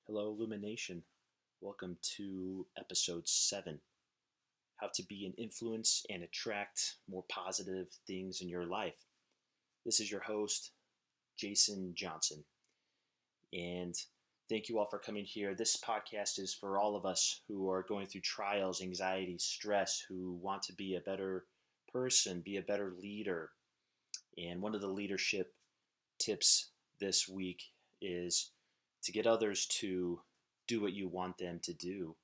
Hello, Illumination. Welcome to episode 7, How to Be an Influence and Attract More Positive Things in Your Life. This is your host, Jason Johnson. And thank you all for coming here. This podcast is for all of us who are going through trials, anxiety, stress, who want to be a better person, be a better leader. And one of the leadership tips this week is to get others to do what you want them to do.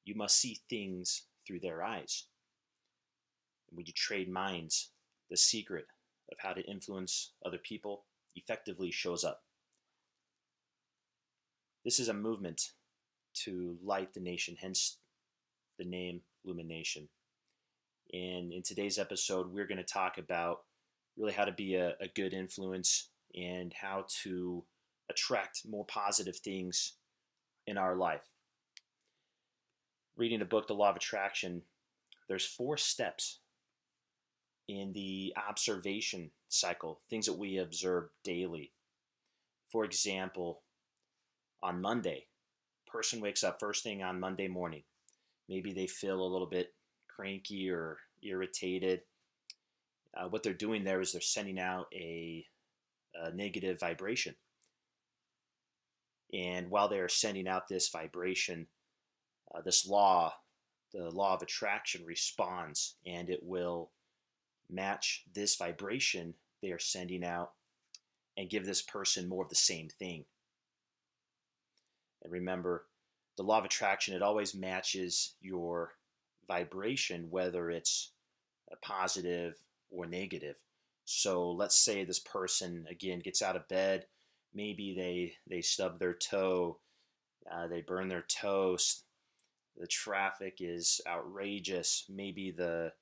You must see things through their eyes. And when you trade minds, the secret of how to influence other people effectively shows up. This is a movement to light the nation, hence the name Illumination. And in today's episode, we're going to talk about really how to be a good influence and how to attract more positive things in our life. Reading the book, The Law of Attraction, there's 4 steps in the observation cycle, things that we observe daily. For example, on Monday, person wakes up first thing on Monday morning. Maybe they feel a little bit cranky or irritated. What they're doing there is they're sending out a negative vibration. And while they're sending out this vibration, the law of attraction responds, and it will match this vibration they are sending out and give this person more of the same thing. And remember, the law of attraction, it always matches your vibration, whether it's a positive or negative. So let's say this person, again, gets out of bed. Maybe they stub their toe, they burn their toast, the traffic is outrageous, maybe the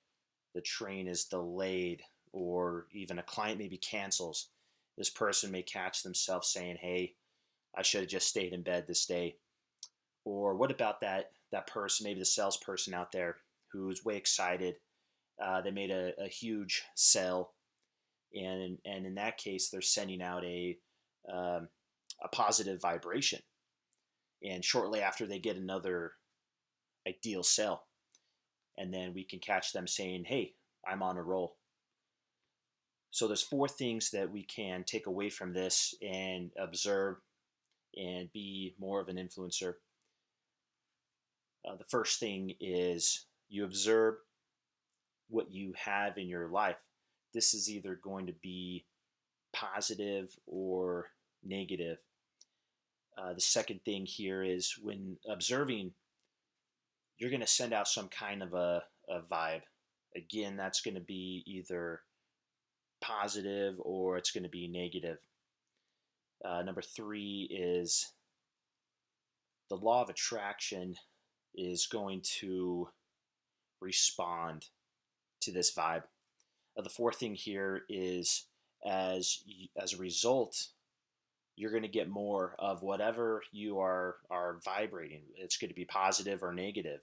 train is delayed, or even a client maybe cancels. This person may catch themselves saying, hey, I should have just stayed in bed this day. Or what about that person, maybe the salesperson out there who's way excited. They made a huge sale, and in that case, they're sending out a positive vibration. And shortly after, they get another ideal sale. And then we can catch them saying, hey, I'm on a roll. So there's 4 things that we can take away from this and observe and be more of an influencer. The first thing is you observe what you have in your life. This is either going to be positive or negative. The second thing here is when observing, you're going to send out some kind of a vibe. Again, that's going to be either positive or it's going to be negative. Number 3 is the law of attraction is going to respond to this vibe. The fourth thing here is as a result, you're going to get more of whatever you are vibrating. It's going to be positive or negative.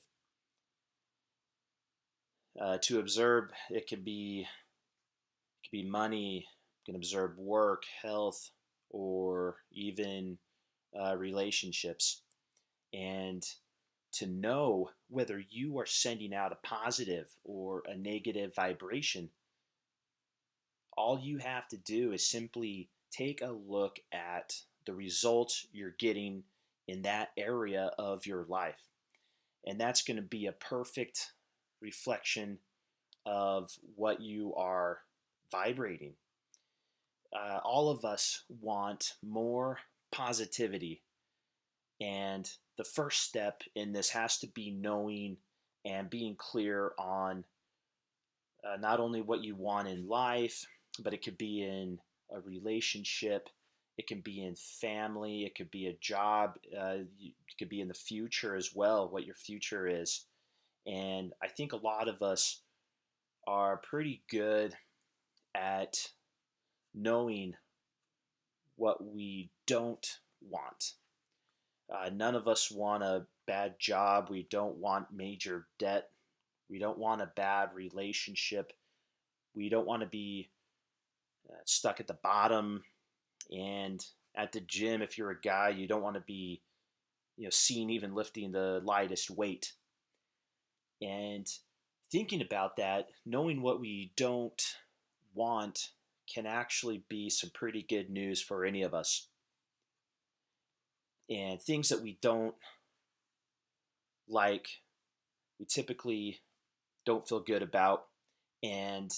To observe, it could be money. You can observe work, health, or even relationships. And to know whether you are sending out a positive or a negative vibration, all you have to do is simply take a look at the results you're getting in that area of your life. And that's going to be a perfect reflection of what you are vibrating. All of us want more positivity. And the first step in this has to be knowing and being clear on not only what you want in life, but it could be in a relationship, it can be in family, it could be a job, it could be in the future as well, what your future is. And I think a lot of us are pretty good at knowing what we don't want. None of us want a bad job. We don't want major debt. We don't want a bad relationship. We don't want to be stuck at the bottom. And at the gym, if you're a guy, you don't want to be, seen even lifting the lightest weight. And thinking about that, knowing what we don't want can actually be some pretty good news for any of us. And things that we don't like, we typically don't feel good about, and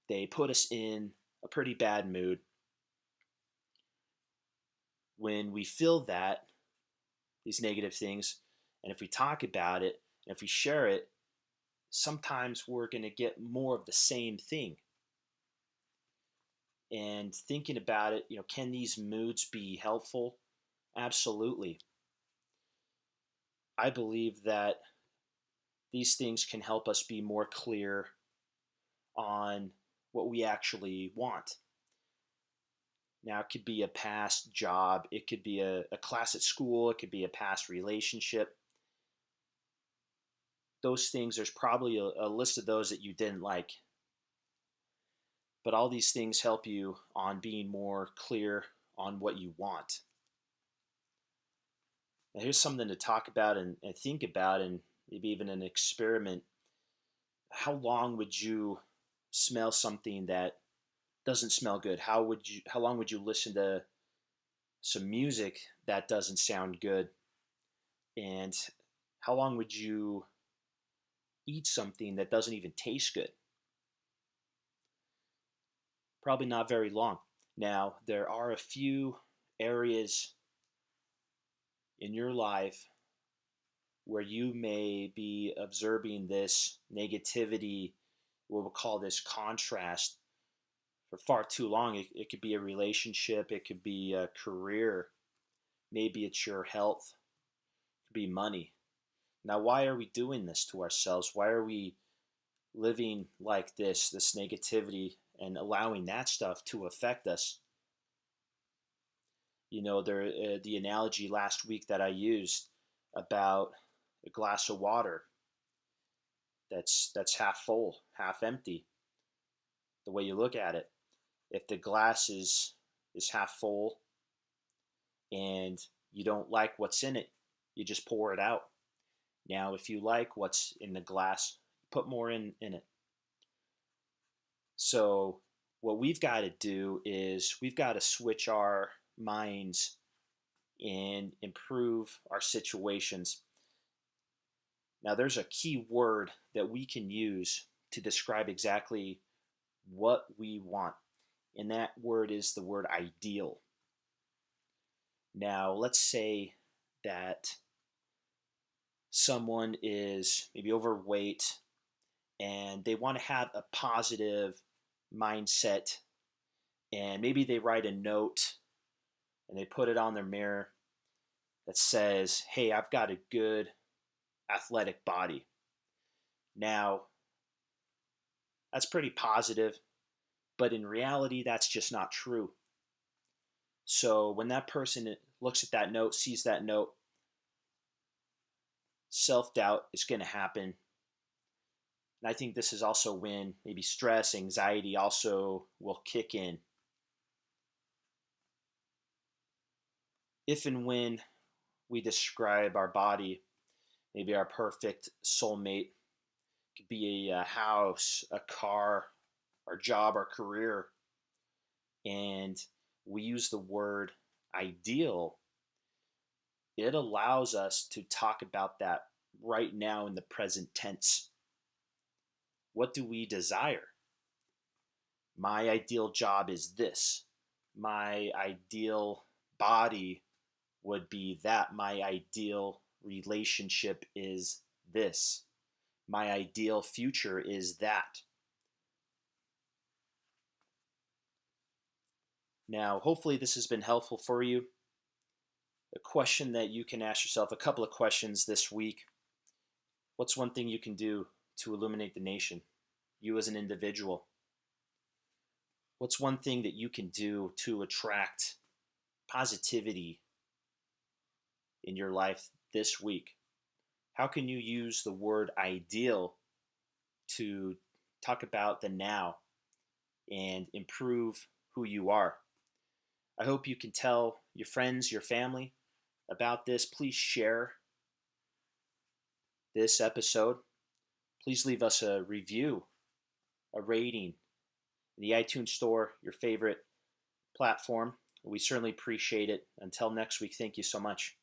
they put us in a pretty bad mood. When we feel these negative things, and if we talk about it, and if we share it, sometimes we're going to get more of the same thing. And thinking about it, can these moods be helpful? Absolutely. I believe that these things can help us be more clear on what we actually want. Now, it could be a past job, it could be a class at school, it could be a past relationship. Those things, there's probably a list of those that you didn't like. But all these things help you on being more clear on what you want. Now, here's something to talk about and think about, and maybe even an experiment. How long would you smell something that doesn't smell good? How long would you listen to some music that doesn't sound good? And how long would you eat something that doesn't even taste good? Probably not very long. Now, there are a few areas in your life where you may be observing this negativity, what we'll call this contrast, for far too long. It could be a relationship, it could be a career, maybe it's your health, it could be money. Now, why are we doing this to ourselves? Why are we living like this negativity, and allowing that stuff to affect us? The analogy last week that I used about a glass of water that's half full, half empty. The way you look at it, if the glass is half full and you don't like what's in it, you just pour it out. Now, if you like what's in the glass, put more in it. So what we've got to do is we've got to switch our minds and improve our situations. Now, there's a key word that we can use to describe exactly what we want, and that word is the word ideal. Now, let's say that someone is maybe overweight and they want to have a positive mindset, and maybe they write a note and they put it on their mirror that says, "Hey, I've got a good athletic body." Now, that's pretty positive, but in reality, that's just not true. So when that person looks at that note, sees that note, self-doubt is going to happen. And I think this is also when maybe stress, anxiety also will kick in. If and when we describe our body, maybe our perfect soulmate, it could be a house, a car, our job, our career, and we use the word ideal, it allows us to talk about that right now in the present tense. What do we desire? My ideal job is this. My ideal body would be that. My ideal relationship is this. My ideal future is that. Now, hopefully, this has been helpful for you. A question that you can ask yourself, a couple of questions this week. What's one thing you can do to illuminate the nation? You as an individual. What's one thing that you can do to attract positivity in your life this week? How can you use the word ideal to talk about the now and improve who you are? I hope you can tell your friends, your family about this. Please share this episode. Please leave us a review, a rating in the iTunes Store, your favorite platform. We certainly appreciate it. Until next week, thank you so much.